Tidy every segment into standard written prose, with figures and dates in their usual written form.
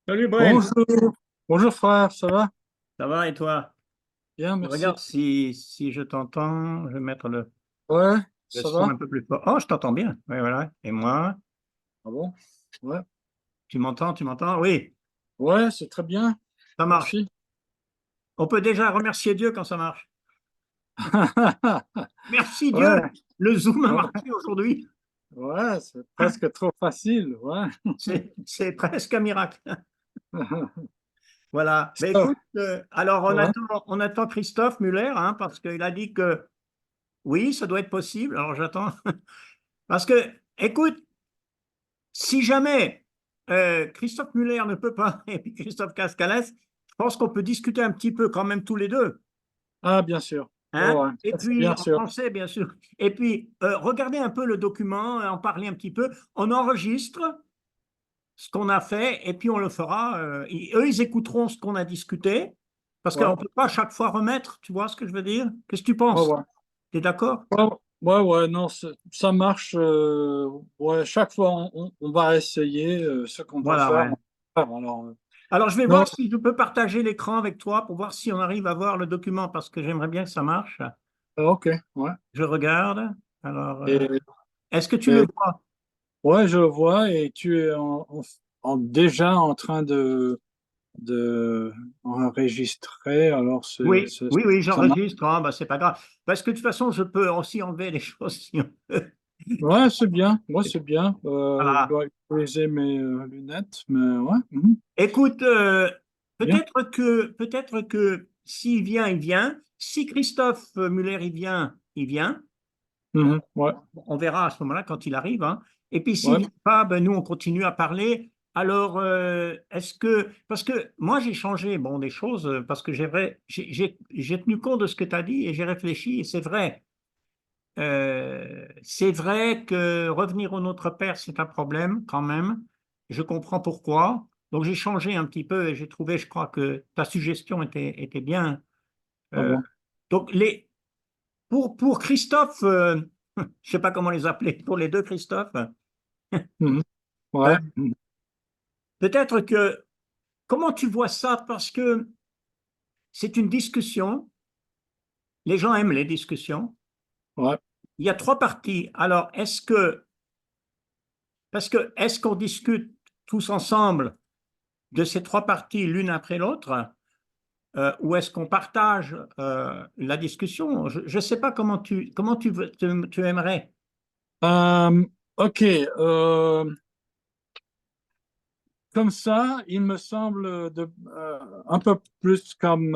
Salut Brel, Bonjour, bonjour frère, ça va? ça va et toi? Bien, Je regarde merci. si je t'entends, je vais mettre Ouais, le ça son va? un peu plus fort. Oh, je t'entends bien. Oui, voilà. Et moi, Ah bon? Ouais, tu m'entends, tu m'entends? Oui, ouais, c'est très bien, ça marche. merci. On peut déjà remercier Dieu quand ça marche. Merci Dieu, Ouais, le Zoom a ouais, marché aujourd'hui. ouais, c'est presque trop facile, ouais. C'est presque un miracle. Voilà. Mais Ça, écoute, alors ouais. on attend Christophe Muller, hein, parce qu'il a dit que oui, ça doit être possible. Alors j'attends. Parce que, écoute, si jamais Christophe Muller ne peut pas, et puis Christophe Cascalès, je pense qu'on peut discuter un petit peu quand même tous les deux. Ah, bien sûr. Ouais, Hein? ouais, Et ça, c'est puis, bien en sûr. français, bien sûr. Et puis, regardez un peu le document, en parler un petit peu. On enregistre ce qu'on a fait, et puis on le fera. Eux, ils écouteront ce qu'on a discuté, parce qu'on Ouais, ne peut pas à chaque fois remettre, tu vois ce que je veux dire? Qu'est-ce que tu ouais, penses? ouais. Tu es d'accord? Ouais, ouais, ouais, non, ça marche. Ouais, chaque fois, on va essayer ce qu'on doit Voilà, faire. ouais. Alors, Alors, je vais non, voir si je peux partager l'écran avec toi pour voir si on arrive à voir le document parce que j'aimerais bien que ça marche. ok, ouais. Je regarde. Alors, Et, est-ce que tu le et vois? ouais, je le vois et tu es déjà en train de enregistrer. Alors, Oui, oui, oui, ça marche. j'enregistre. Ah, bah, c'est pas grave. Parce que de toute façon, je peux aussi enlever les choses si on veut. Ouais, c'est bien. Ouais, c'est bien. Je Voilà. dois utiliser mes lunettes, mais ouais, mhm, Écoute, bien. peut-être que s'il vient, il vient. Si Christophe Muller, il vient, il vient. Mhm, ouais, On verra à ce moment-là quand il arrive, hein. Et puis s'il ouais, ne vient pas, ben, nous, on continue à parler. Alors, est-ce que... Parce que moi, j'ai changé bon, des choses, parce que j'ai tenu compte de ce que tu as dit et j'ai réfléchi, et c'est vrai. C'est vrai que revenir au Notre Père, c'est un problème quand même. Je comprends pourquoi. Donc, j'ai changé un petit peu et j'ai trouvé, je crois que ta suggestion était bien. ah Euh, bon. donc, pour Christophe, je ne sais pas comment les appeler, pour les deux Christophe, Mhm, euh, ouais, mhm, peut-être que, comment tu vois ça? Parce que c'est une discussion, les gens aiment les discussions. ouais. Il y a trois parties. Alors, est-ce qu'on discute tous ensemble de ces trois parties l'une après l'autre, ou est-ce qu'on partage la discussion? Je ne sais pas tu aimerais. Ok. Comme ça, il me semble un peu plus comme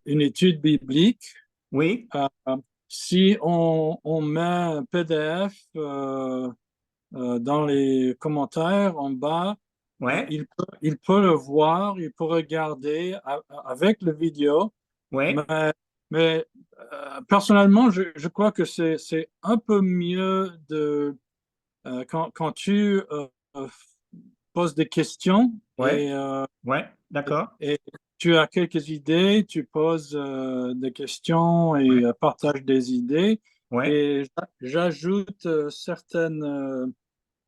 une étude biblique. Oui, Euh, Si on met un PDF dans les commentaires en bas, ouais, il peut le voir, il peut regarder avec le vidéo, ouais, mais, personnellement, je crois que c'est un peu mieux quand tu poses des questions ouais, ouais, d'accord, et tu as quelques idées, tu poses des questions et ouais, partages des idées. ouais, Et j'ajoute certaines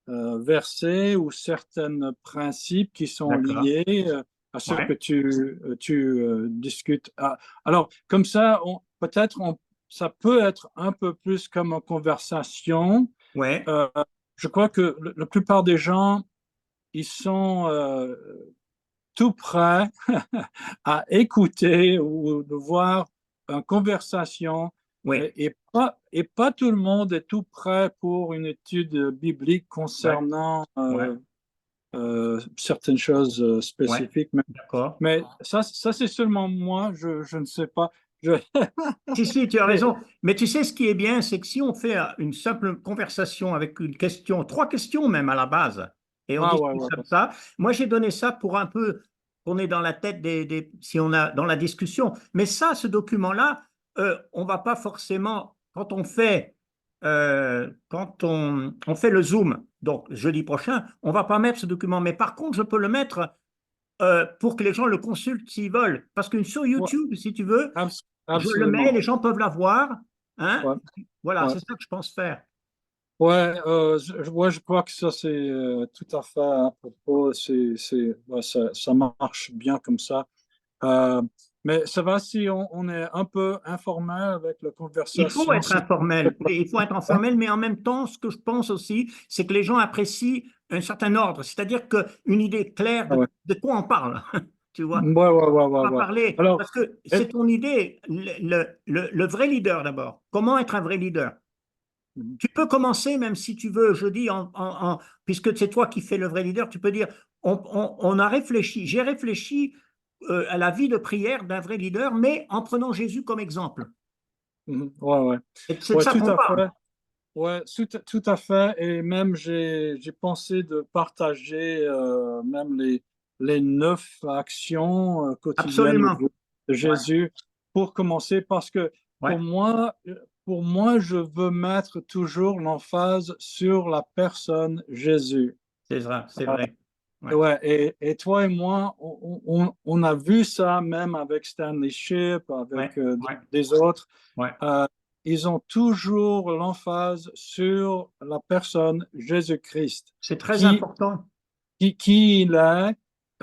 versets ou certains principes qui sont d'accord, liés à ce que ouais, tu discutes. Alors, comme ça, ça peut être un peu plus comme une conversation. ouais, Euh, je crois que la plupart des gens, ils sont tout prêts à écouter ou de voir une conversation ouais, et pas tout le monde est tout prêt pour une étude biblique ouais, concernant ouais, certaines choses ouais, spécifiques. d'accord. Mais ça c'est seulement moi, je ne sais pas. Je, Si, si, tu as mais, raison. Mais tu sais, ce qui est bien, c'est que si on fait une simple conversation avec une question, trois questions même à la base, et on ouais, discute ouais, comme ça, moi j'ai donné ça pour un peu qu'on est dans la tête si on a dans la discussion. Mais ça, ce document-là, on va pas forcément, quand on fait le Zoom, donc jeudi prochain, on va pas mettre ce document. Mais par contre, je peux le mettre pour que les gens le consultent s'ils veulent. Parce que sur ouais, YouTube, si tu veux, je le mets, absolument. les gens peuvent la voir, hein? Ouais, Voilà, ouais. c'est ça que je pense faire. je crois que ça, c'est tout à fait à propos. Ça marche bien comme ça. Euh, mais ça va si on est un peu informel avec la Il faut conversation. être informel. Il faut être informel, mais en même temps, ce que je pense aussi, c'est que les gens apprécient un certain ordre, c'est-à-dire qu'une idée claire Ouais, de quoi on parle. Tu vois, on va ouais. parler, Alors, parce que est- c'est ton idée, le vrai leader d'abord. Comment être un vrai leader? Tu peux commencer, même si tu veux, je dis, puisque c'est toi qui fais le vrai leader, tu peux dire, on a réfléchi, j'ai réfléchi à la vie de prière d'un vrai leader, mais en prenant Jésus comme exemple. ouais. Et c'est de Ouais, ça tout qu'on à parle. fait. Ouais, tout à fait. Et même, j'ai pensé de partager même les 9 actions quotidiennes Absolument. de Ouais, Jésus pour commencer, parce que ouais, pour moi, pour moi, je veux mettre toujours l'emphase sur la personne Jésus. c'est vrai, c'est vrai. Ouais, Ouais, et toi et moi, on a vu ça même avec Stanley Shipp, ouais, avec ouais, des autres. ouais. Euh, Ils ont toujours l'emphase sur la personne Jésus-Christ, C'est très qui, important. qui il est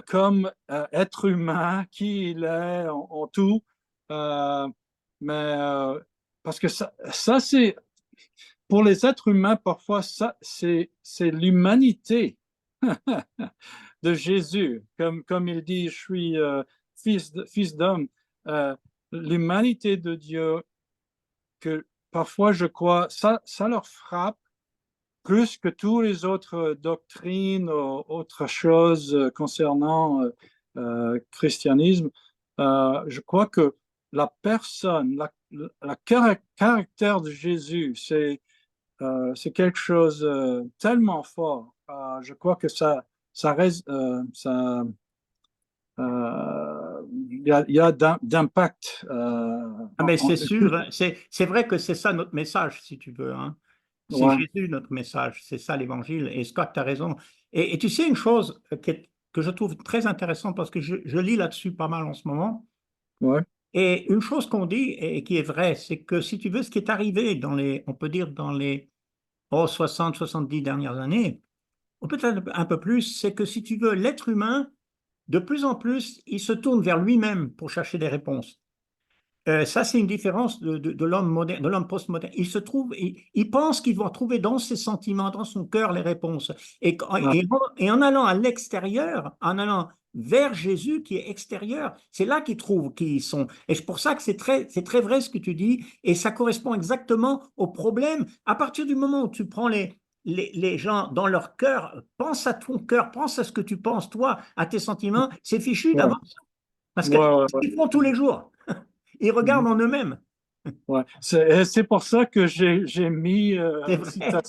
comme être humain, qui il est en tout. Euh, mais parce que ça c'est pour les êtres humains, parfois, ça, c'est l'humanité de Jésus. Comme il dit, je suis fils d'homme. Euh, L'humanité de Dieu, que parfois, je crois, ça leur frappe plus que toutes les autres doctrines ou autres choses concernant christianisme. Je crois que la personne, caractère de Jésus, c'est quelque chose tellement fort. Je crois que il y a d'impact. Ah, mais c'est sûr, hein. C'est vrai que c'est ça notre message, si tu veux, hein. C'est Ouais, Jésus notre message, c'est ça l'évangile. Et Scott, tu as raison. Et tu sais une chose que je trouve très intéressante parce que je lis là-dessus pas mal en ce moment. ouais, Et une chose qu'on dit et qui est vraie, c'est que si tu veux, ce qui est arrivé on peut dire dans les 60, 70 dernières années, ou peut-être un peu plus, c'est que si tu veux, l'être humain, de plus en plus, il se tourne vers lui-même pour chercher des réponses. Ça, c'est une différence de l'homme moderne, de l'homme postmoderne. Il pense qu'il va trouver dans ses sentiments, dans son cœur, les réponses. ouais, Et en allant à l'extérieur, en allant vers Jésus qui est extérieur, c'est là qu'ils trouvent qui ils sont. Et c'est pour ça que c'est très vrai ce que tu dis, et ça correspond exactement au problème. À partir du moment où tu prends les gens dans leur cœur, pense à ton cœur, pense à ce que tu penses, toi, à tes sentiments, c'est fichu ouais, d'avance. Parce que ouais. ils font tous les jours. Ils regardent Mhm. en eux-mêmes. Ouais. C'est pour ça que j'ai mis C'est vrai.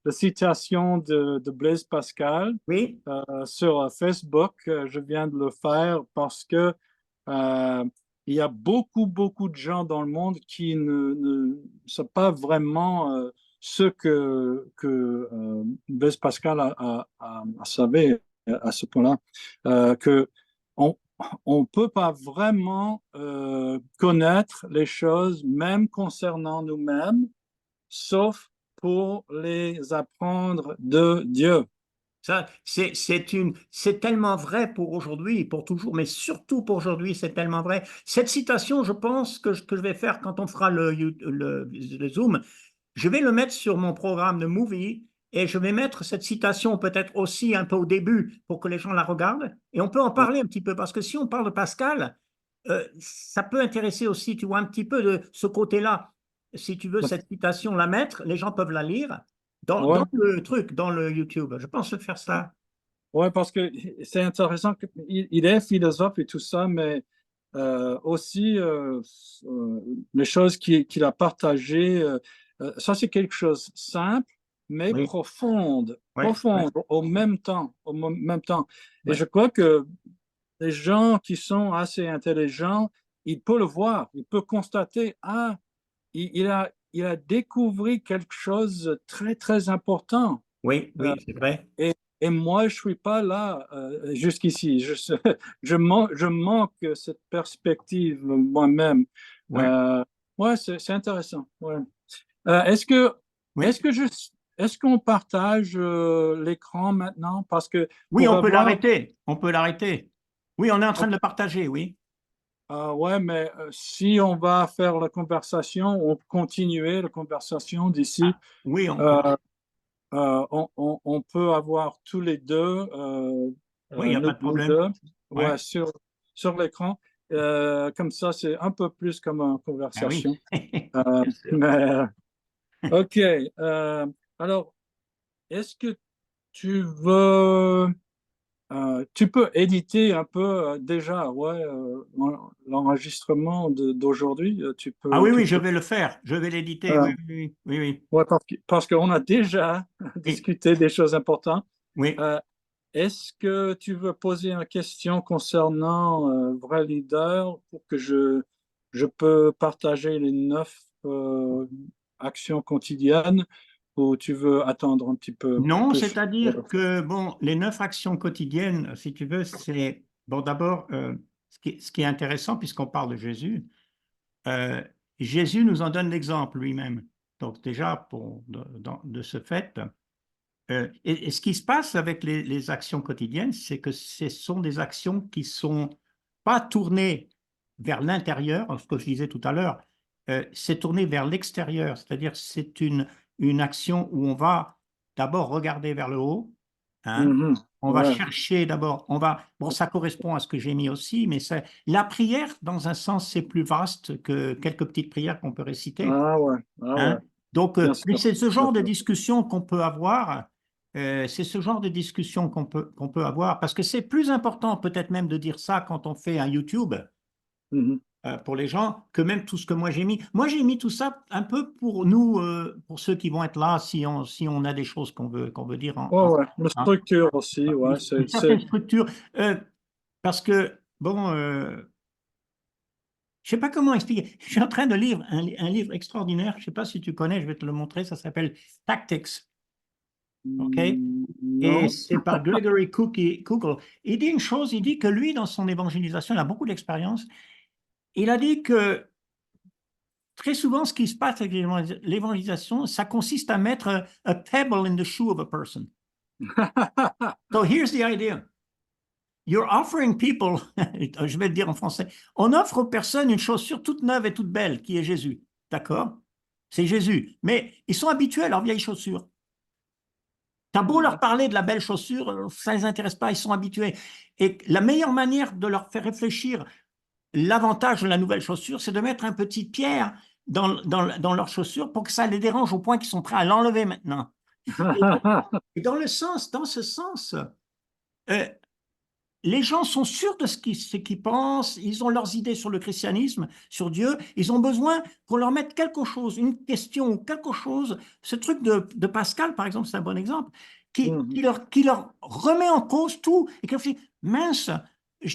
la citation de Blaise Pascal Oui, sur Facebook. Je viens de le faire parce que euh, il y a beaucoup de gens dans le monde qui ne savent pas vraiment ce que Blaise Pascal a savait à ce point-là. Que on, on ne peut pas vraiment connaître les choses, même concernant nous-mêmes, sauf pour les apprendre de Dieu. ça, c'est tellement vrai pour aujourd'hui, pour toujours, mais surtout pour aujourd'hui, c'est tellement vrai. Cette citation, je pense que je vais faire quand on fera le Zoom, je vais le mettre sur mon programme de movie et je vais mettre cette citation peut-être aussi un peu au début pour que les gens la regardent. Et on peut en Ouais, parler un petit peu parce que si on parle de Pascal, ça peut intéresser aussi, tu vois, un petit peu de ce côté-là. Si tu veux cette citation la mettre, les gens peuvent la lire dans ouais, le truc, dans le YouTube. Je pense faire ça. ouais, parce que c'est intéressant qu'il est philosophe et tout ça, mais aussi les choses qu'il a partagées, ça c'est quelque chose simple, mais Oui, oui, oui, profonde même temps. Et oui. je crois que les gens qui sont assez intelligents, ils peuvent le voir, ils peuvent constater, ah, il a découvert quelque chose de très important. Oui, Euh, oui, c'est vrai. et, et moi, je suis pas là jusqu'ici. Je manque cette perspective moi-même. Ouais, Euh, ouais, c'est intéressant. Ouais. Euh, est-ce que, oui. est-ce que je, est-ce qu'on partage l'écran maintenant? Parce que Oui, pour on peut avoir, l'arrêter. On peut l'arrêter. Oui, on est en train de le partager, oui. ouais, mais si on va faire la conversation, on continuer la conversation d'ici, Ah, oui, on peut. euh, on peut avoir tous les deux, Oui, il n'y a pas nous, de nous problème. deux, Ouais. ouais, sur l'écran. Comme ça, c'est un peu plus comme une Ah oui. conversation. Euh, Bien sûr. mais, OK. Alors, est-ce que tu veux, tu peux éditer un peu déjà, ouais, l'enregistrement d'aujourd'hui, Ah oui, tu oui, je peux, vais le faire. Je vais l'éditer. euh, Oui, oui, oui, oui. ouais, parce qu'on a déjà Oui, discuté des choses importantes. oui. Euh, Est-ce que tu veux poser une question concernant Vrai Leader pour que je peux partager les 9 actions quotidiennes ou tu veux attendre un petit peu Non, plus? c'est-à-dire que, bon, les 9 actions quotidiennes, si tu veux, c'est, bon, d'abord, ce qui est intéressant, puisqu'on parle de Jésus, euh, Jésus nous en donne l'exemple lui-même. Donc, déjà, de ce fait, et ce qui se passe avec les actions quotidiennes, c'est que ce sont des actions qui sont pas tournées vers l'intérieur, ce que je disais tout à l'heure, c'est tourné vers l'extérieur, c'est-à-dire c'est une action où on va d'abord regarder vers le haut, hein, Mhm. on va Ouais. chercher d'abord, bon, ça correspond à ce que j'ai mis aussi, mais la prière, dans un sens, c'est plus vaste que quelques petites prières qu'on peut réciter. Ah ouais, ah ouais, Hein? Donc, bien mais sûr. c'est ce Bien genre de sûr. discussion qu'on peut avoir, c'est ce genre de discussion qu'on peut avoir, parce que c'est plus important peut-être même de dire ça quand on fait un YouTube Mhm. pour les gens que même tout ce que moi j'ai mis. Moi, j'ai mis tout ça un peu pour nous, pour ceux qui vont être là, si on a des choses qu'on veut dire Ouais, ouais. La hein, structure aussi, ouais, une certaine structure, parce que, bon, je ne sais pas comment expliquer. Je suis en train de lire un livre extraordinaire. Je ne sais pas si tu connais, je vais te le montrer. Ça s'appelle Tactics. OK? Et non. c'est par Gregory Koukl. Il dit une chose, il dit que lui, dans son évangélisation, il a beaucoup d'expérience. Il a dit que très souvent, ce qui se passe avec l'évangélisation, ça consiste à mettre a pebble in the shoe of a person. So here's the idea. You're offering people, je vais le dire en français, on offre aux personnes une chaussure toute neuve et toute belle, qui est Jésus. D'accord? C'est Jésus. Mais ils sont habitués à leurs vieilles chaussures. T'as beau leur Mhm. parler de la belle chaussure, ça ne les intéresse pas, ils sont habitués. Et la meilleure manière de leur faire réfléchir l'avantage de la nouvelle chaussure, c'est de mettre un petit pierre dans leur chaussure pour que ça les dérange au point qu'ils sont prêts à l'enlever maintenant. Et dans ce sens, euh, les gens sont sûrs de ce qu'ils pensent, ils ont leurs idées sur le christianisme, sur Dieu, ils ont besoin qu'on leur mette quelque chose, une question ou quelque chose. Ce truc de Pascal, par exemple, c'est un bon exemple, qui, Mhm. qui leur, qui leur remet en cause tout et qui leur dit, mince,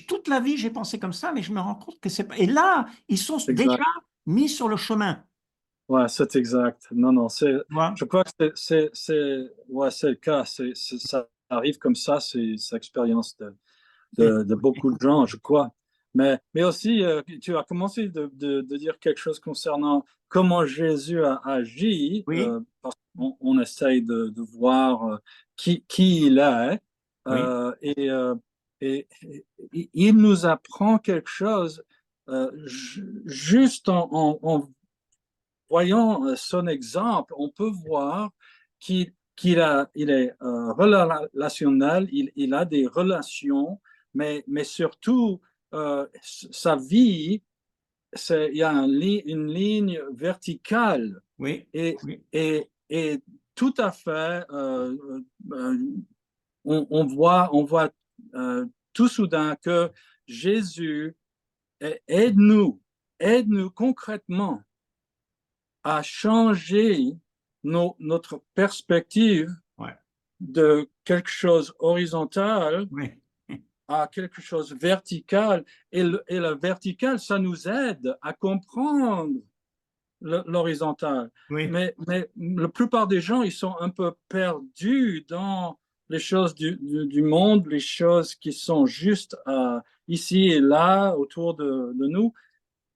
toute la vie j'ai pensé comme ça, mais je me rends compte que c'est pas. Et là, ils sont déjà Exact. mis sur le chemin. Ouais, c'est exact. Non, non, Tu vois. je crois que ouais, c'est le cas. Ça arrive comme ça, c'est l'expérience de beaucoup de gens, je crois. Mais aussi, tu as commencé de dire quelque chose concernant comment Jésus a agi, Oui, parce qu'on essaye de voir qui il est, oui, et il nous apprend quelque chose juste en voyant son exemple, on peut voir qu'il est relationnel, il a des relations, mais surtout, sa vie, il y a une ligne verticale oui, et, oui, et tout à fait, euh, on voit tout soudain que Jésus aide-nous, aide-nous concrètement à changer notre perspective ouais, de quelque chose horizontal oui, à quelque chose vertical. Et le vertical, ça nous aide à comprendre l'horizontal. oui, Mais la plupart des gens, ils sont un peu perdus dans les choses du monde, les choses qui sont juste ici et là, autour de nous.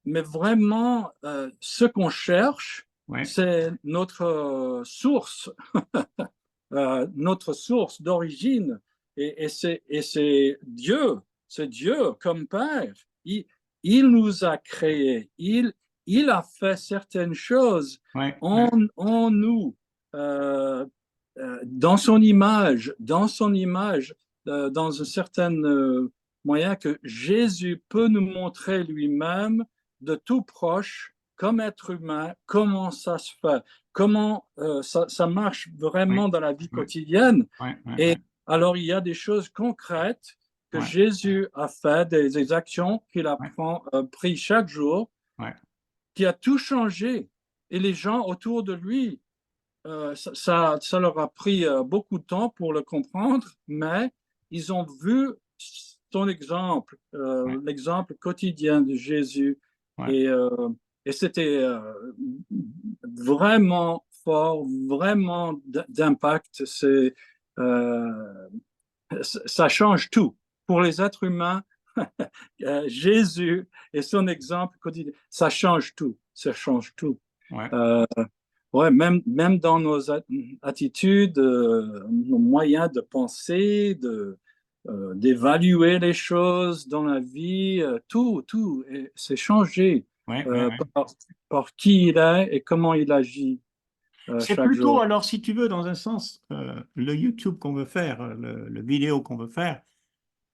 Mais vraiment, ce qu'on cherche, ouais. c'est notre source. notre source d'origine. Et c'est Dieu comme Père. Il nous a créés. Il a fait certaines choses Ouais, ouais, en nous, dans son image, dans un certain moyen que Jésus peut nous montrer lui-même de tout proche, comme être humain, comment ça se fait, comment ça marche ouais, vraiment dans la vie ouais, quotidienne. ouais, ouais, Et ouais, alors, il y a des choses concrètes que ouais, Jésus a fait, des actions qu'il a ouais, pris chaque jour, ouais. qui a tout changé. Et les gens autour de lui, ça leur a pris beaucoup de temps pour le comprendre, mais ils ont vu son exemple, Ouais, l'exemple quotidien de Jésus. ouais. Et, euh, et c'était vraiment fort, vraiment d'impact. Euh, Ça change tout. Pour les êtres humains, Jésus et son exemple quotidien, ça change tout. Ça change tout. Ouais. Euh, ouais, même dans nos attitudes, nos moyens de penser, d'évaluer les choses dans la vie, tout c'est changé Ouais, ouais, euh, ouais. par, par qui il est et comment il agit C'est chaque plutôt, jour. alors, si tu veux, dans un sens, le YouTube qu'on veut faire, le vidéo qu'on veut faire,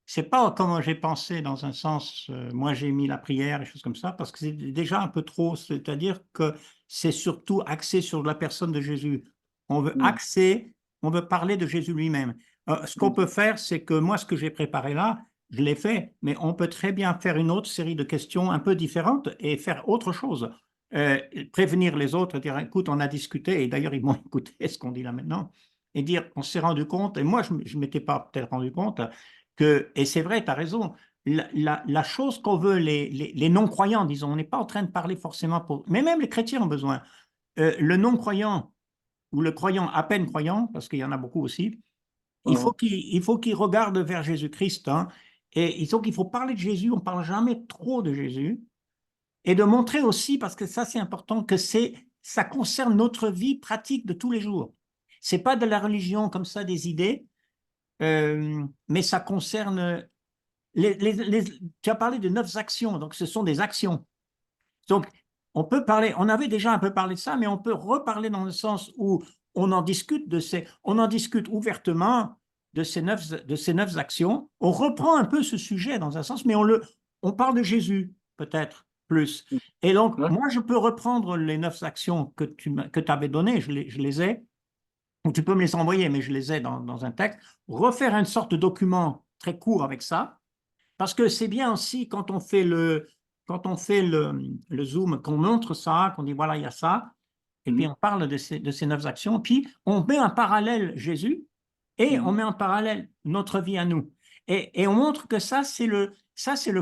c'est pas comme j'ai pensé dans un sens, moi j'ai mis la prière et choses comme ça, parce que c'est déjà un peu trop, c'est-à-dire que c'est surtout axé sur la personne de Jésus. On veut Mm, axer, on veut parler de Jésus lui-même. Ce qu'on mm, peut faire, c'est que moi, ce que j'ai préparé là, je l'ai fait, mais on peut très bien faire une autre série de questions un peu différentes et faire autre chose. Euh, Prévenir les autres, dire, écoute, on a discuté, et d'ailleurs, ils m'ont écouté ce qu'on dit là maintenant, et dire, on s'est rendu compte, et moi, je ne m'étais pas peut-être rendu compte, que, et c'est vrai, tu as raison, la chose qu'on veut, les non-croyants, disons, on n'est pas en train de parler forcément pour, mais même les chrétiens ont besoin. Le non-croyant ou le croyant à peine croyant, parce qu'il y en a beaucoup aussi, mm, il faut qu'il regarde vers Jésus-Christ, hein, et il faut parler de Jésus, on ne parle jamais trop de Jésus, et de montrer aussi, parce que ça c'est important, que ça concerne notre vie pratique de tous les jours. C'est pas de la religion comme ça, des idées, mais ça concerne tu as parlé de 9 actions, donc ce sont des actions. Donc, on peut parler, on avait déjà un peu parlé de ça, mais on peut reparler dans le sens où on en discute ouvertement de ces 9 actions. On reprend un peu ce sujet dans un sens, mais on parle de Jésus, peut-être plus. mm. Et donc, Ouais. moi, je peux reprendre les 9 actions que tu avais données, je les ai, ou tu peux me les envoyer, mais je les ai dans un texte, refaire une sorte de document très court avec ça, parce que c'est bien aussi quand on fait le zoom, qu'on montre ça, qu'on dit voilà, il y a ça, et puis Mhm, on parle de ces 9 actions, puis on met en parallèle Jésus et on mhm, met en parallèle notre vie à nous. Et on montre que ça, c'est le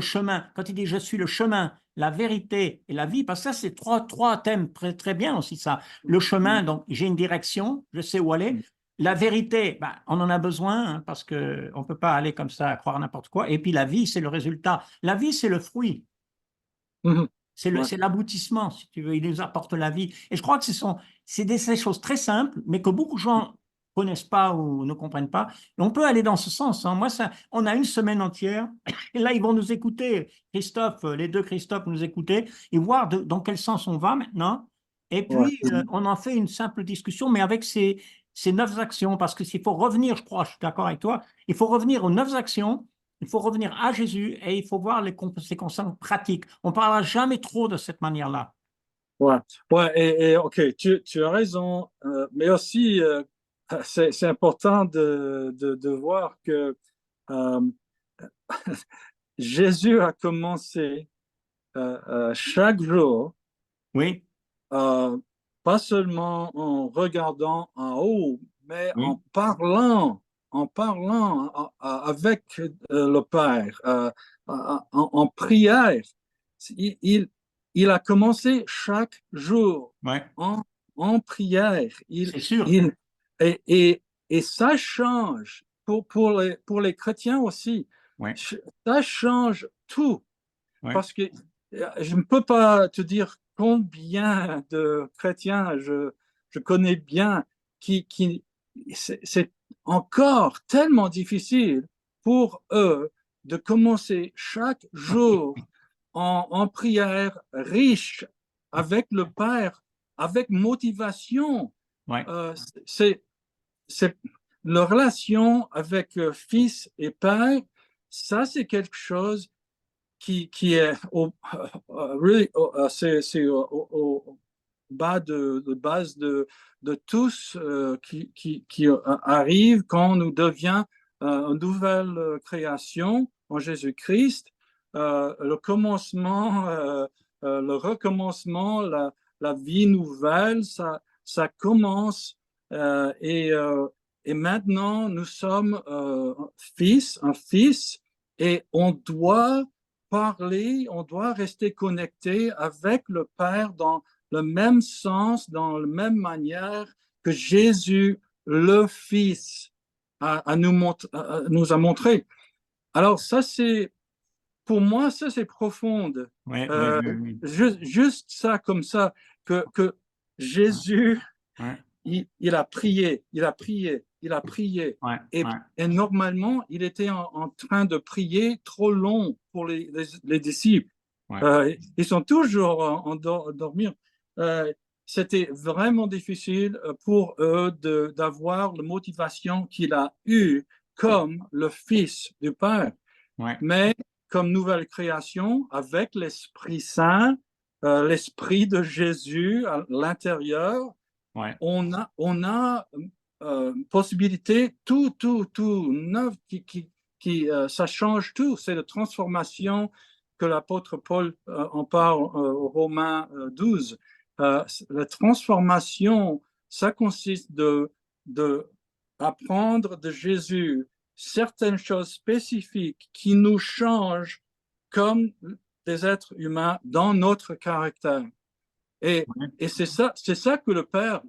chemin. Quand il dit je suis le chemin, la vérité et la vie, parce que ça, c'est trois thèmes très, très bien aussi, ça. Le chemin, donc j'ai une direction, je sais où aller. mhm, La vérité, ben, on en a besoin hein, parce qu'on ne peut pas aller comme ça à croire n'importe quoi. Et puis la vie, c'est le résultat. La vie, c'est le fruit. mhm. Ouais. C'est l'aboutissement, si tu veux. Il nous apporte la vie. Et je crois que c'est des choses très simples, mais que beaucoup de gens ne connaissent pas ou ne comprennent pas. Et on peut aller dans ce sens, hein. Moi, ça, on a une semaine entière. Et là, ils vont nous écouter. Christophe, les deux Christophe nous écouter et voir dans quel sens on va maintenant. Et Ouais. puis, on en fait une simple discussion, mais avec ces 9 actions. Parce que s'il faut revenir, je crois, je suis d'accord avec toi, il faut revenir aux 9 actions, il faut revenir à Jésus et il faut voir les conséquences pratiques. On ne parlera jamais trop de cette manière-là. Ouais, ouais, ok, tu as raison, mais aussi c'est important de voir que euh, Jésus a commencé chaque jour, Oui, euh, pas seulement en regardant en haut, mais oui, en parlant avec le Père, en prière. Il, il, il a commencé chaque jour ouais, en, en prière. c'est sûr. Il, et, et, et ça change pour les chrétiens aussi. Ouais, Ça change tout ouais, parce que je ne peux pas te dire combien de chrétiens je connais bien qui c'est encore tellement difficile pour eux de commencer chaque jour en prière riche avec le Père, avec motivation. Ouais. C'est la relation avec fils et père, ça c'est quelque chose qui est c'est au bas de base de tous qui arrive quand nous devions une nouvelle création en Jésus-Christ. Le commencement, le recommencement, la vie nouvelle, ça commence et maintenant nous sommes un fils, et on doit parler, on doit rester connecté avec le Père dans le même sens, dans la même manière que Jésus, le Fils, nous a montré. Alors ça, c'est, pour moi, ça, c'est profonde. Ouais, ouais, Euh, ouais, juste ça, comme ça, que Jésus, ouais, il a prié, il a prié, il a prié. ouais, Et, ouais, et normalement, il était en train de prier trop long pour les disciples. ouais. Ils sont toujours endormis. Euh, C'était vraiment difficile pour eux d'avoir la motivation qu'il a eue comme le Fils du Père. Ouais. Mais comme nouvelle création, avec l'Esprit Saint, l'Esprit de Jésus à l'intérieur, Ouais. on a possibilité tout neuf ça change tout. C'est la transformation que l'apôtre Paul en parle au Romains 12. La transformation, ça consiste de apprendre de Jésus certaines choses spécifiques qui nous changent comme des êtres humains dans notre caractère. Et, Ouais. et c'est ça que le Père,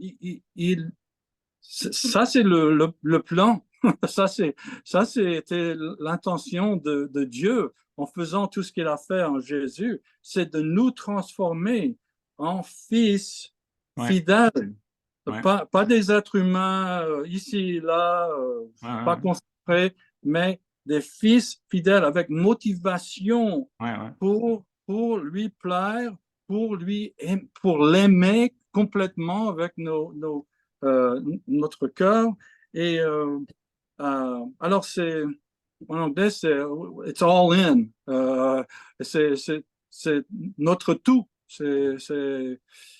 ça c'est le plan. Ça c'était l'intention de Dieu en faisant tout ce qu'il a fait en Jésus, c'est de nous transformer en fils Ouais. fidèles, Ouais. pas des êtres humains ici, là, pas Ouais. consacrés, mais des fils fidèles avec motivation Ouais. Ouais. pour lui plaire, pour l'aimer complètement avec notre cœur. Et alors, en anglais, c'est it's all in. C'est notre tout.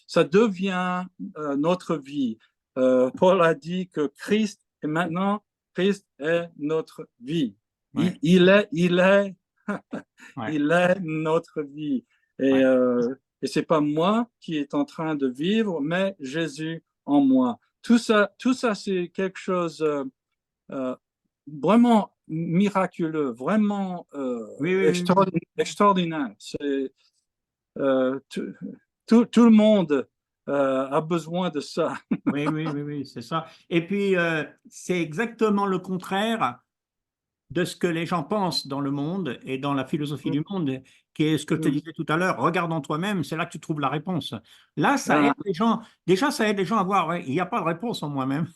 Ça devient notre vie. Paul a dit que Christ, et maintenant, Christ est notre vie. Ouais. Il est Ouais. il est notre vie. Et, Ouais. euh, et c'est pas moi qui est en train de vivre, mais Jésus en moi. Tout ça c'est quelque chose euh, vraiment miraculeux, vraiment Oui, oui, oui. extraordinaire. Tout, tout le monde a besoin de ça. Oui, oui, oui, oui, c'est ça. Et puis, c'est exactement le contraire de ce que les gens pensent dans le monde et dans la philosophie du monde, qui est ce que je te disais tout à l'heure, regarde en toi-même, c'est là que tu trouves la réponse. Là, ça aide Ah, les gens, déjà, ça aide les gens à voir, ouais, il n'y a pas de réponse en moi-même.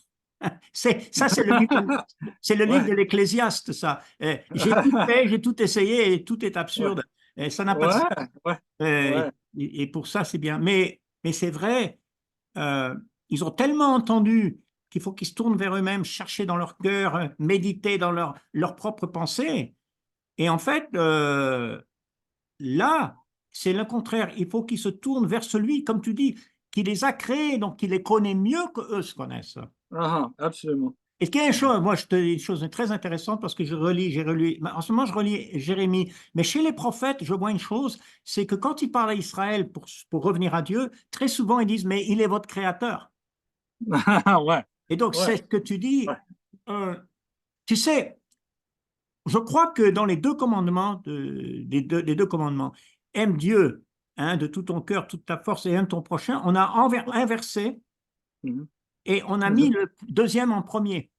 Ça, c'est le livre, c'est le livre ouais, de l'Ecclésiaste, ça. J'ai tout fait, j'ai tout essayé et tout est ouais, absurde. Et ça n'a pas de ouais, sens. ouais, Euh, ouais, et pour ça, c'est bien. Mais c'est vrai, euh, ils ont tellement entendu qu'il faut qu'ils se tournent vers eux-mêmes, chercher dans leur cœur, méditer dans leur propre pensée. Et en fait, là, c'est le contraire. Il faut qu'ils se tournent vers celui, comme tu dis, qui les a créés, donc qui les connaît mieux qu'eux se connaissent. ah, absolument. Et qu'il y a une chose, moi je te dis une chose très intéressante parce que j'ai relu, en ce moment je relis Jérémie, mais chez les prophètes, je vois une chose, c'est que quand ils parlent à Israël pour revenir à Dieu, très souvent ils disent, mais il est votre créateur. Ouais, Et donc ouais, c'est ce que tu ouais. dis, euh, tu sais, je crois que dans les deux commandements, les deux commandements, aime Dieu hein, de tout ton cœur, toute ta force et aime ton prochain, on a inversé Mhm. et on a mis Mhm. le deuxième en premier.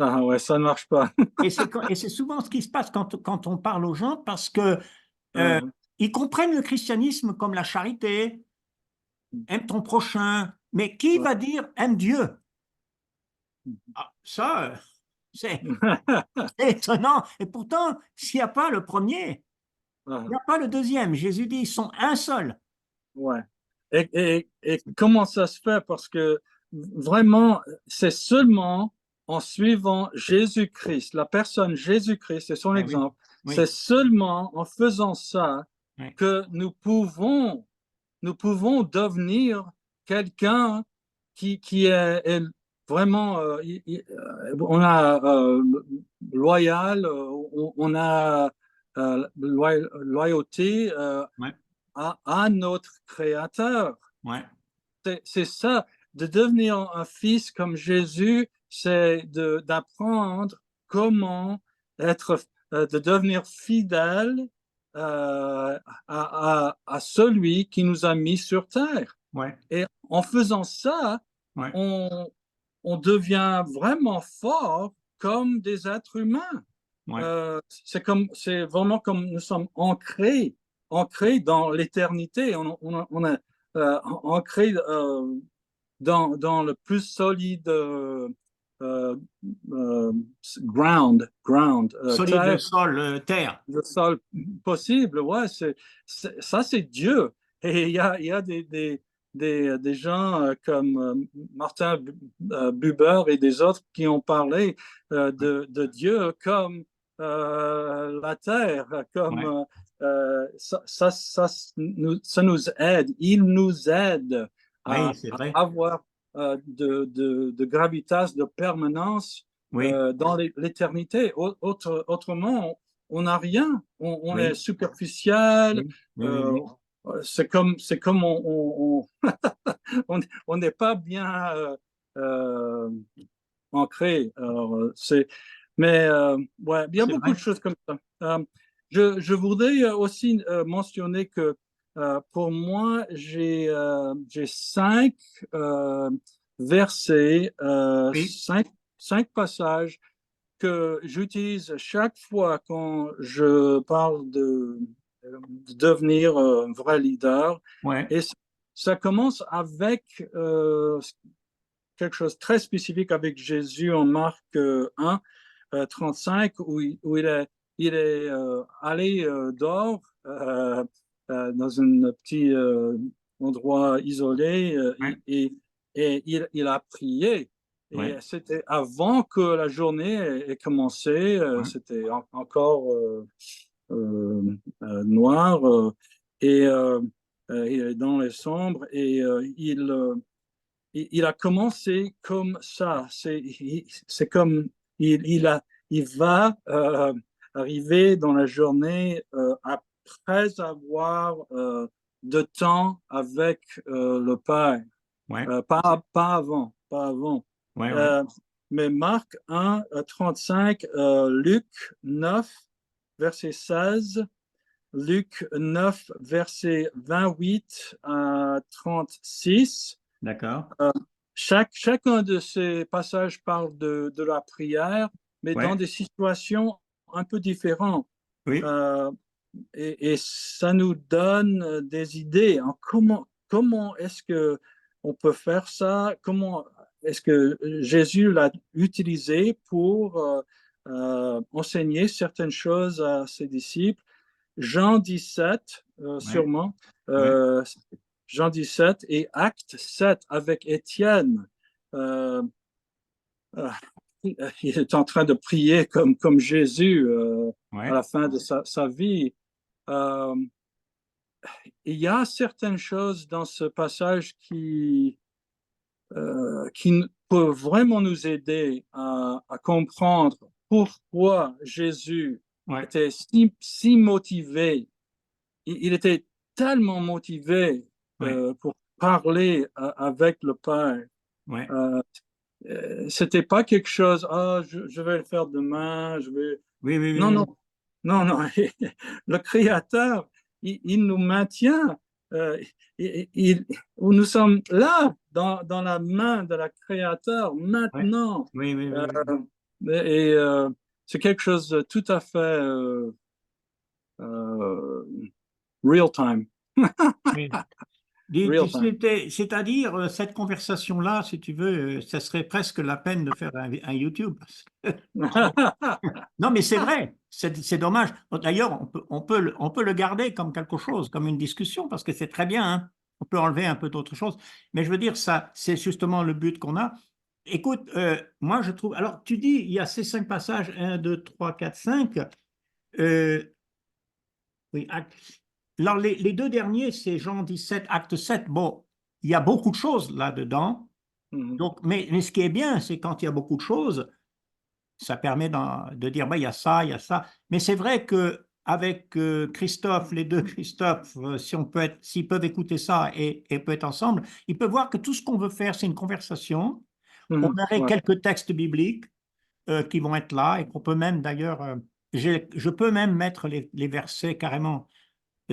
Ah ouais, ça ne marche pas. Et c'est souvent ce qui se passe quand on parle aux gens parce que euh, Euh, ils comprennent le christianisme comme la charité, aime ton prochain, mais qui ouais. va dire aime Dieu? Ah, ça, c'est c'est étonnant. Et pourtant, s'il n'y a pas le premier, il n'y a pas le deuxième. Jésus dit, ils sont un seul. Ouais. Et comment ça se fait? Parce que vraiment, c'est seulement en suivant Jésus-Christ, la personne Jésus-Christ, c'est son Eh oui, exemple, c'est oui, seulement en faisant ça oui, que nous pouvons devenir quelqu'un qui est vraiment, on a loyal, on a loyauté ouais, à notre Créateur. ouais, C'est ça, de devenir un fils comme Jésus, c'est d'apprendre comment être, de devenir fidèle à celui qui nous a mis sur terre. ouais, Et en faisant ça, ouais, on, on devient vraiment fort comme des êtres humains. ouais. C'est vraiment comme nous sommes ancrés dans l'éternité. On est ancrés dans le plus solide euh, euh, Solide terre, sol, terre. le sol possible. Ouais, ça, c'est Dieu. Et il y a des gens comme Martin Buber et des autres qui ont parlé de Dieu comme la terre, comme Ouais. ça nous aide. Il nous aide Oui, à c'est vrai. avoir de gravitas, de permanence Oui, dans l'éternité. Autrement, on n'a rien. On est oui, superficiel. oui, oui, oui, euh, oui. c'est comme on n'est pas bien euh, ancré. Alors, mais ouais, il y a C'est beaucoup vrai. de choses comme ça. Je voudrais aussi mentionner que pour moi, j'ai euh, versets, Oui, cinq passages que j'utilise chaque fois quand je parle de devenir un vrai leader. ouais, Et ça commence avec quelque chose de très spécifique avec Jésus en Marc 1, 35, où il est allé dehors dans un petit endroit isolé ouais, et il a prié. Et ouais, c'était avant que la journée ait commencé, ouais, c'était encore noir et dans les sombres et il a commencé comme ça. C'est comme il va arriver dans la journée après avoir de temps avec le Père. ouais, Pas avant, pas avant. ouais, ouais. Euh, mais Marc 1, 35, Luc 9, verset 16, Luc 9, verset 28 à 36. D'accord. Euh, chacun de ces passages parle de la prière, mais dans Ouais, des situations un peu différentes. oui, Euh, et ça nous donne des idées en comment est-ce que on peut faire ça, comment est-ce que Jésus l'a utilisé pour enseigner certaines choses à ses disciples. Jean 17, ouais, sûrement, ouais, euh, Jean 17 et Acte 7 avec Étienne. Euh, euh, il est en train de prier comme Jésus à ouais, la fin de sa vie. Euh, il y a certaines choses dans ce passage qui peuvent vraiment nous aider à comprendre pourquoi Jésus ouais, était si motivé. Il était tellement motivé ouais, pour parler avec le Père. ouais. Euh, C'était pas quelque chose, ah, je vais le faire demain, je vais. Oui, oui, Non, oui, non, non, non. Le Créateur, il nous maintient. euh, où nous sommes là, dans la main de la Créateur, oui, maintenant. oui, oui, Euh, oui, oui, et c'est quelque chose de tout à fait euh, real time. oui. real time. C'est-à-dire, cette conversation-là, si tu veux, ça serait presque la peine de faire un YouTube. Non, mais c'est vrai, c'est dommage. D'ailleurs, on peut le garder comme quelque chose, comme une discussion, parce que c'est très bien, hein. On peut enlever un peu d'autres choses. Mais je veux dire, ça, c'est justement le but qu'on a. Écoute, moi, je trouve. Alors, tu dis, il y a ces 5 passages, un, 2, 3, 4, 5. Euh, oui, alors, les deux derniers, c'est Jean 17, acte 7. Bon, il y a beaucoup de choses là-dedans. Mhm, Donc, mais ce qui est bien, c'est quand il y a beaucoup de choses, ça permet de dire, bah, il y a ça, il y a ça. Mais c'est vrai que avec Christophe, les deux Christophe, si on peut s'ils peuvent écouter ça et peut être ensemble, ils peuvent voir que tout ce qu'on veut faire, c'est une conversation. On mhm, aurait ouais, quelques textes bibliques qui vont être là et qu'on peut même d'ailleurs, je peux même mettre les versets carrément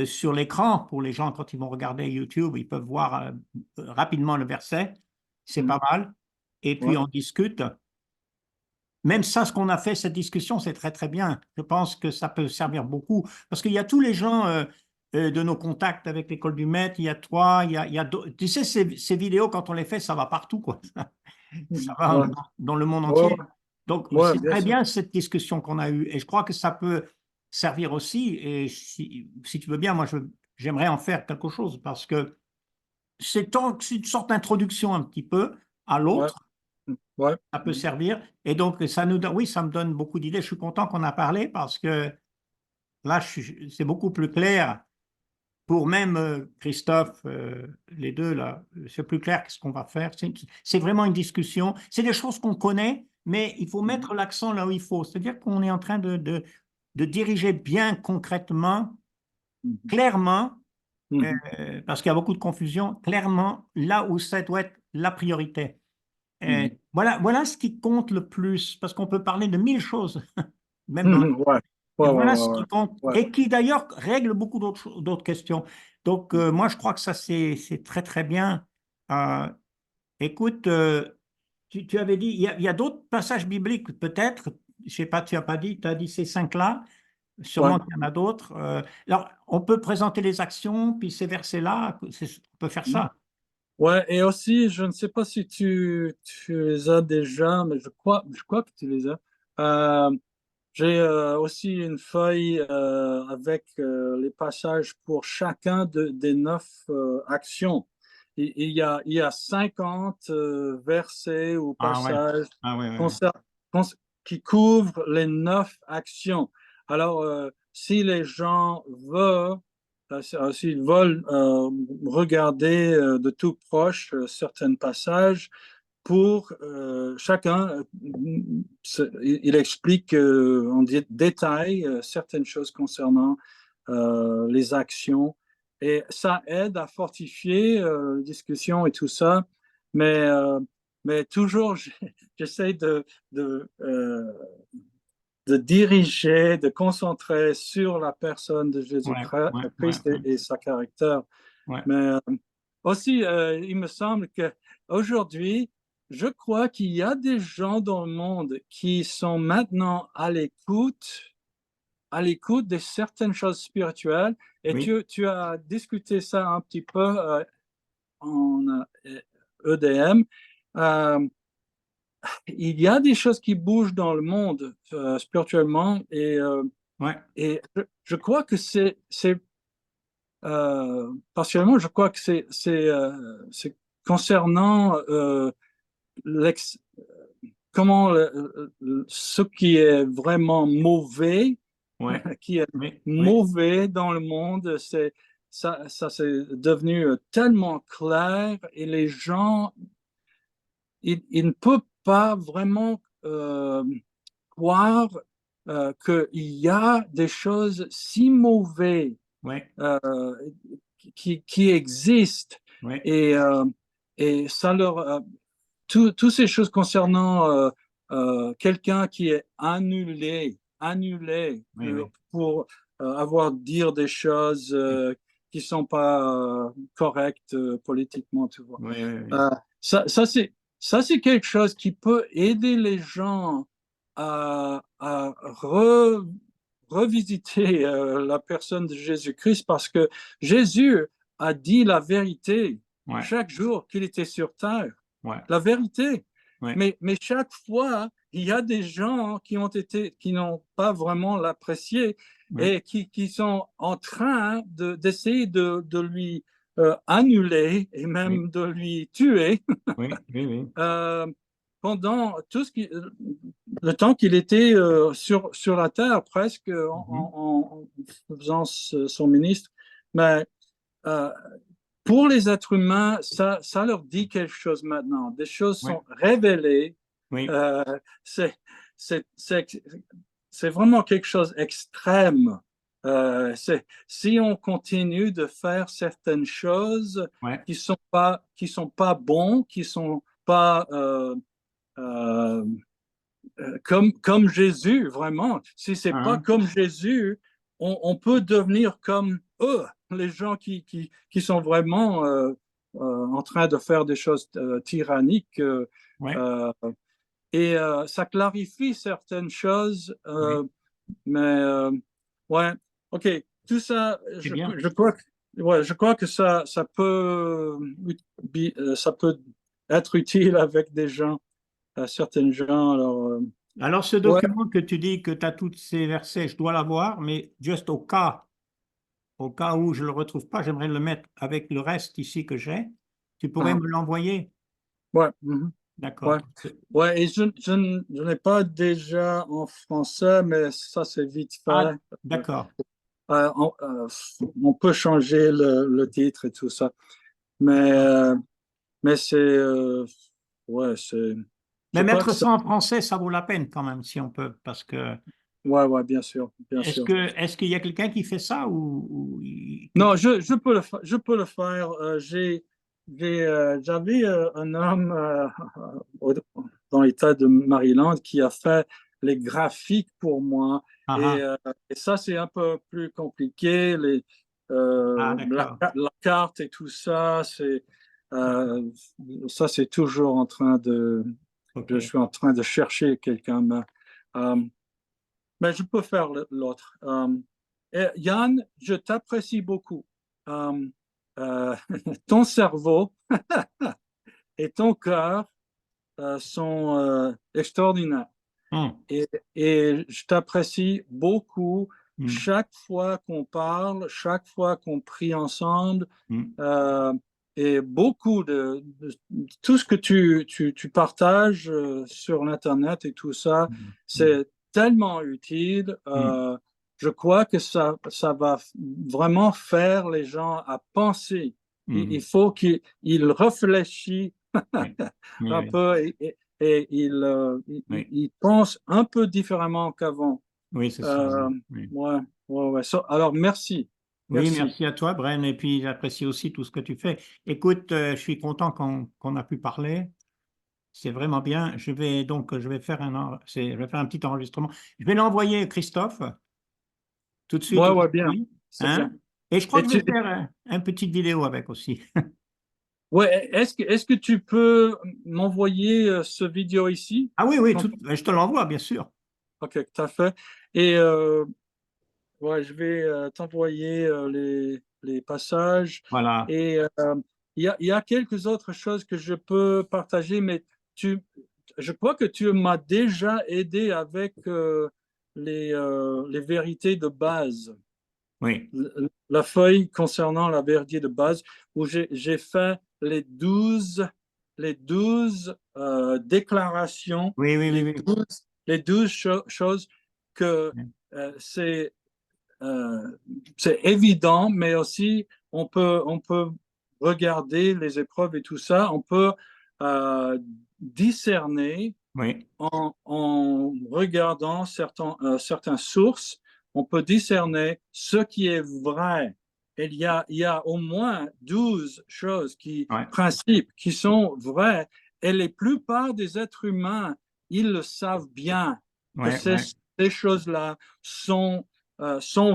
sur l'écran pour les gens quand ils vont regarder YouTube, ils peuvent voir rapidement le verset. C'est mhm, pas mal. Et puis ouais, on discute. Même ça, ce qu'on a fait, cette discussion, c'est très très bien. Je pense que ça peut servir beaucoup parce qu'il y a tous les gens de nos contacts avec l'école du maître. Il y a toi, il y a tu sais, ces vidéos, quand on les fait, ça va partout, quoi. Ça mhm, va ouais, dans le monde ouais, entier. Donc, ouais, c'est bien très sûr. bien cette discussion qu'on a eue. Et je crois que ça peut servir aussi. Et si tu veux bien, moi, j'aimerais en faire quelque chose parce que c'est une sorte d'introduction un petit peu à Ouais, l'autre. ouais, Ça peut servir. Et donc, ça nous donne, oui, ça me donne beaucoup d'idées. Je suis content qu'on a parlé parce que là, c'est beaucoup plus clair pour même Christophe, les deux, là, c'est plus clair qu'est-ce qu'on va faire. C'est vraiment une discussion. C'est des choses qu'on connaît, mais il faut mhm, mettre l'accent là où il faut. C'est-à-dire qu'on est en train de diriger bien concrètement, mhm, clairement, mhm, parce qu'il y a beaucoup de confusion, clairement là où ça doit être la priorité. mhm, Voilà ce qui compte le plus, parce qu'on peut parler de 1000 choses, même dans. mhm, ouais, Et ouais, ouais, voilà ouais, ce ouais, qui compte, ouais. et qui d'ailleurs règle beaucoup d'autres questions. Donc, moi, je crois que ça, c'est très, très bien. Euh, Écoute, tu avais dit, il y a d'autres passages bibliques, peut-être, je sais pas, tu n'as pas dit, tu as dit ces 5-là, Ouais. sûrement qu'il y en a d'autres. Alors, on peut présenter les actions, puis ces versets-là, on peut faire Mhm. ça. Ouais, et aussi, je ne sais pas si tu les as déjà, mais je crois que tu les as. J'ai aussi une feuille avec les passages pour chacun des 9 actions. Il y a 50 versets ou Ah ouais, passages ah ouais, ouais, ouais. concer- cons- qui couvrent les 9 actions. Alors, si les gens veulent, s'ils veulent regarder de tout proche certains passages, pour chacun, il explique en détail certaines choses concernant les actions et ça aide à fortifier la discussion et tout ça, mais, euh, mais toujours j'essaie de, euh, de diriger, de concentrer sur la personne de Ouais, ouais, ouais, Jésus-Christ ouais, et sa caractère. ouais. Mais aussi, il me semble que aujourd'hui, je crois qu'il y a des gens dans le monde qui sont maintenant à l'écoute de certaines choses spirituelles. Et Oui, tu as discuté ça un petit peu en EDM. Euh, il y a des choses qui bougent dans le monde spirituellement ouais, et je crois que partiellement, je crois que c'est concernant l'ex- comment ce qui est vraiment mauvais, ouais, qui est oui, oui, mauvais dans le monde, ça c'est devenu tellement clair et les gens, ils ne peuvent pas vraiment croire qu'il y a des choses si mauvaises ouais, euh, qui existent ouais, et, et ça leur toutes ces choses concernant quelqu'un qui est annulé oui, oui, pour avoir dire des choses qui sont pas correctes politiquement, tu vois. oui, oui, oui. Euh, ça, ça c'est ça c'est quelque chose qui peut aider les gens à revisiter la personne de Jésus-Christ parce que Jésus a dit la vérité Ouais, chaque jour qu'il était sur Terre. ouais, La vérité. ouais, Mais chaque fois, il y a des gens qui n'ont pas vraiment l'apprécié ouais, et qui sont en train d'essayer de lui annuler et oui, même de lui tuer oui, oui, oui. euh, pendant le temps qu'il était sur la terre, presque Mhm. en faisant son ministre. Mais euh, pour les êtres humains, ça leur dit quelque chose maintenant. Des choses Ouais, sont révélées. oui, Euh, c'est, c'est vraiment quelque chose d'extrême. Si on continue de faire certaines choses ouais, qui sont pas bons, qui sont pas euh, comme Jésus, vraiment. Si c'est pas hein, comme Jésus, on peut devenir comme eux, les gens qui sont vraiment en train de faire des choses tyranniques. ouais, Euh, Ça clarifie certaines choses, oui, mais ouais, ok, tout ça, c'est bien. je crois que ça peut être utile avec des gens, certains gens. Alors, Alors, ce ouais, document que tu dis que tu as tous ces versets, je dois l'avoir, mais juste au cas où je ne le retrouve pas, j'aimerais le mettre avec le reste ici que j'ai. Tu pourrais ah, me l'envoyer? ouais, mhm, D'accord. ouais, ouais, et je n'ai pas déjà en français, mais ça, c'est vite Ah, fait. d'accord. On peut changer le titre et tout ça, mais, D'accord. euh, mais ouais, je Mais crois que mettre ça, ça en français, ça vaut la peine quand même, si on peut, parce que ouais, ouais, bien sûr, bien est-ce sûr. que est-ce qu'il y a quelqu'un qui fait ça Non, je peux le faire. J'avais un homme au- dans l'État de Maryland qui a fait les graphiques pour moi. Ah, Et, ah, euh, et ça, c'est un peu plus compliqué. ah, d'accord. La carte et tout ça, D'accord. euh, ça, c'est toujours en train OK. je suis en train de chercher quelqu'un. Euh, mais je peux faire l'autre. Et Yann, je t'apprécie beaucoup. Euh, Ton cerveau et ton cœur sont extraordinaires. Hum, Et, et je t'apprécie beaucoup hum, chaque fois qu'on parle, chaque fois qu'on prie ensemble. hum, euh, et beaucoup tout ce que tu partages sur l'Internet et tout ça, hum, c'est tellement utile. hum, Je crois que ça va vraiment faire les gens à penser. Il hum. faut qu'ils réfléchissent Oui, oui, un oui, peu et oui, ils pensent un peu différemment qu'avant. oui, c'est ça. Euh, Oui, oui. ouais, ouais, ouais. Alors, merci. Oui, Merci. merci à toi, Bren, et puis j'apprécie aussi tout ce que tu fais. Écoute, je suis content qu'on a pu parler. C'est vraiment bien. Je vais faire je vais faire un petit enregistrement. Je vais l'envoyer à Christophe tout de suite Ouais, ouais, bien. aujourd'hui, C'est bien. hein? Et je crois Et que je vais faire un petite vidéo avec aussi. ouais, est-ce que tu peux m'envoyer ce vidéo ici? Ah oui, oui, Quand- je te l'envoie, bien sûr. Ok, tout à fait. Et ouais, je vais t'envoyer les passages. Voilà. Et il y a quelques autres choses que je peux partager, mais tu, je crois que tu m'as déjà aidé avec les vérités de base. Oui, La feuille concernant la vérité de base, où j'ai fait les 12 déclarations, oui, oui, oui, oui. les 12 choses que Oui. euh, c'est c'est évident, mais aussi on peut regarder les épreuves et tout ça, on peut euh, discerner Oui. en regardant certaines sources, on peut discerner ce qui est vrai. Il y a au moins 12 choses Ouais. principes qui sont vrais, et la plupart des êtres humains, ils le savent bien que Ouais, ouais, ces choses-là sont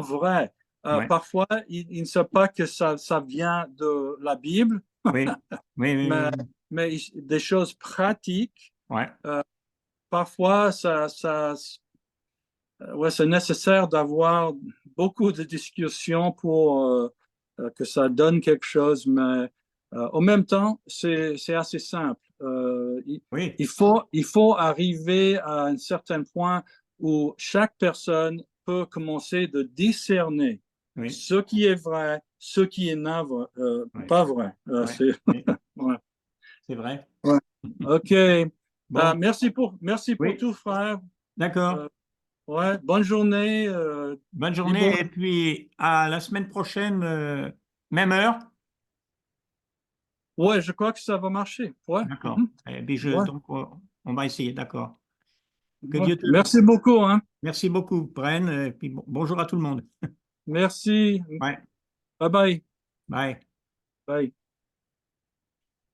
vraies. ouais. Parfois, ils ne savent pas que ça vient de la Bible, Oui, oui, oui, mais, oui, oui. mais des choses pratiques. Ouais. euh, Parfois, ouais, c'est nécessaire d'avoir beaucoup de discussions pour que ça donne quelque chose, mais en même temps, c'est assez simple. Oui, Il faut arriver à un certain point où chaque personne peut commencer de discerner oui, ce qui est vrai, ce qui est oui, pas vrai. oui, oui, Ouais. c'est vrai. Ouais. OK. Bon, Merci pour oui, tout, frère. d'accord. Euh, ouais. Bonne journée. Bonne journée Libre. et puis à la semaine prochaine, même heure. Ouais, je crois que ça va marcher. Ouais. D'accord. Mhm. Et puis Ouais. donc, on va essayer, d'accord. Que Ouais. Dieu te... Merci beaucoup, hein. Merci beaucoup, Bren, et puis bonjour à tout le monde. Merci. Ouais, Bye bye. bye. Bye.